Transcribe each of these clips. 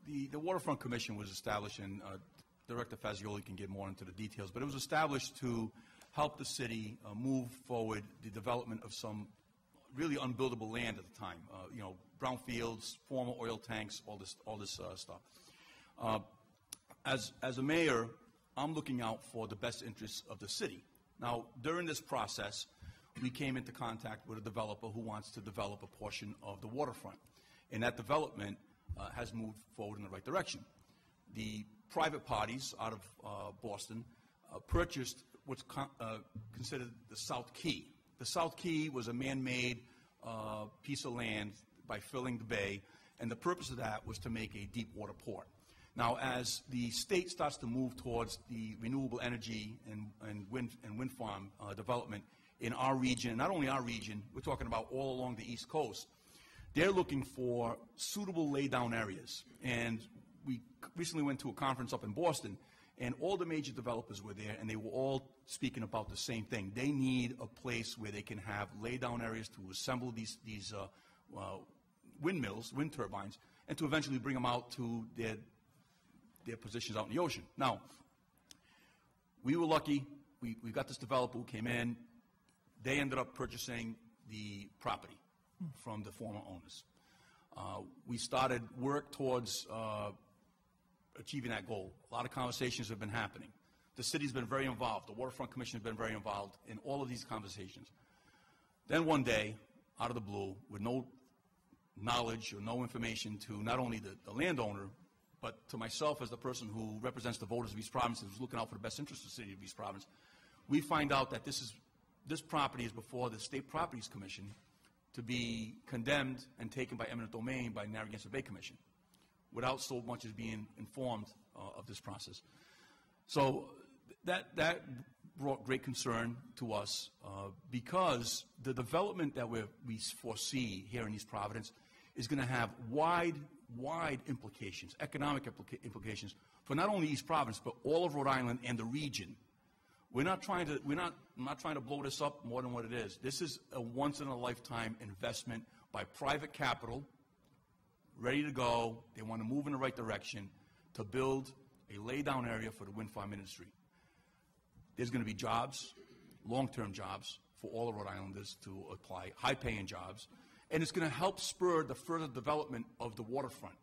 The Waterfront Commission was established, and Director Fazioli can get more into the details, but it was established to help the city move forward the development of some really unbuildable land at the time. You know, brownfields, former oil tanks, all this stuff. As a mayor, I'm looking out for the best interests of the city. Now, during this process, we came into contact with a developer who wants to develop a portion of the waterfront, and that development has moved forward in the right direction. The private parties out of Boston purchased what's considered the South Key. The South Key was a man-made piece of land by filling the bay, and the purpose of that was to make a deep water port. Now, as the state starts to move towards the renewable energy and wind farm development in our region, not only our region, we're talking about all along the East Coast, they're looking for suitable lay-down areas. And we recently went to a conference up in Boston, and all the major developers were there, and they were all speaking about the same thing. They need a place where they can have lay-down areas to assemble these windmills, wind turbines, and to eventually bring them out to their positions out in the ocean. Now, we were lucky. We got this developer who came in. They ended up purchasing the property from the former owners. We started work towards achieving that goal. A lot of conversations have been happening. The city's been very involved. The Waterfront Commission has been very involved in all of these conversations. Then one day, out of the blue, with no knowledge or no information to not only the landowner, but to myself as the person who represents the voters of East Providence and who's looking out for the best interest of the city of East Providence, we find out that this property is before the State Properties Commission to be condemned and taken by eminent domain by the Narragansett Bay Commission, without so much as being informed of this process. So that brought great concern to us because the development that we foresee here in East Providence is going to have wide implications, economic implications for not only East Providence but all of Rhode Island and the region. I'm not trying to blow this up more than what it is. This is a once-in-a-lifetime investment by private capital, ready to go. They want to move in the right direction to build a lay-down area for the wind farm industry. There's going to be jobs, long-term jobs, for all of Rhode Islanders to apply, high-paying jobs, and it's going to help spur the further development of the waterfront.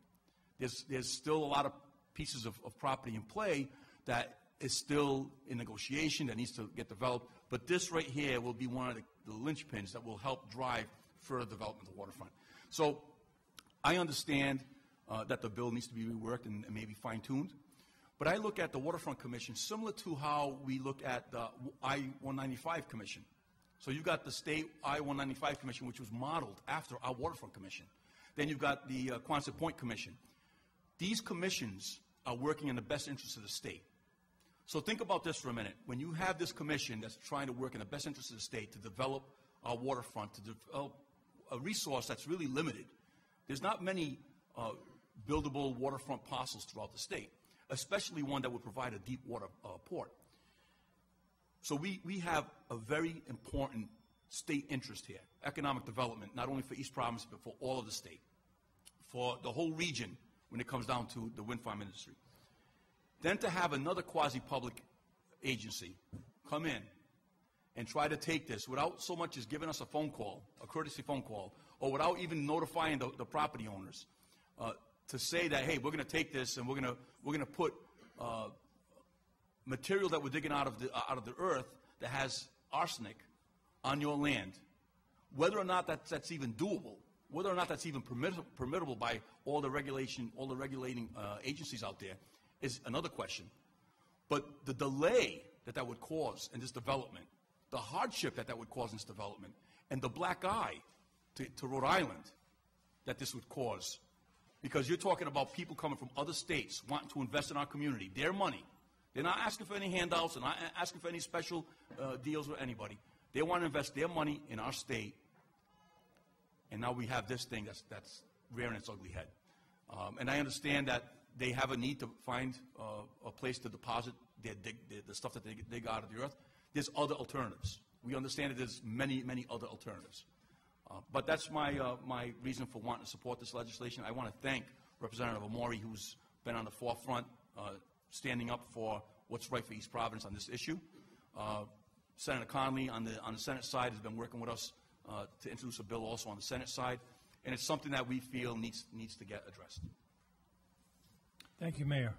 There's still a lot of pieces of property in play that is still in negotiation, that needs to get developed, but this right here will be one of the linchpins that will help drive further development of the waterfront. So I understand that the bill needs to be reworked and maybe fine-tuned, but I look at the Waterfront Commission similar to how we look at the I-195 Commission. So you've got the state I-195 Commission, which was modeled after our Waterfront Commission. Then you've got the Quonset Point Commission. These commissions are working in the best interest of the state. So think about this for a minute. When you have this commission that's trying to work in the best interest of the state to develop our waterfront, to develop a resource that's really limited, there's not many buildable waterfront parcels throughout the state, especially one that would provide a deep water port. So we have a very important state interest here, economic development, not only for East Providence, but for all of the state, for the whole region when it comes down to the wind farm industry. Then to have another quasi-public agency come in and try to take this without so much as giving us a phone call, a courtesy phone call, or without even notifying the property owners, to say that, hey, we're going to take this and we're going to put material that we're digging out of the earth that has arsenic on your land, whether or not that's even doable, whether or not that's even permittable by all the regulating agencies out there, is another question. But the delay that would cause in this development, the hardship that would cause in this development, and the black eye to Rhode Island that this would cause, because you're talking about people coming from other states wanting to invest in our community, their money. They're not asking for any handouts, they're not asking for any special deals with anybody. They want to invest their money in our state, and now we have this thing that's rearing its ugly head. And I understand that they have a need to find a place to deposit the stuff that they dig out of the earth. There's other alternatives. We understand that there's many other alternatives. But that's my reason for wanting to support this legislation. I want to thank Representative Omori, who's been on the forefront, standing up for what's right for East Providence on this issue. Senator Conley on the Senate side has been working with us to introduce a bill also on the Senate side, and it's something that we feel needs to get addressed. Thank you, Mayor.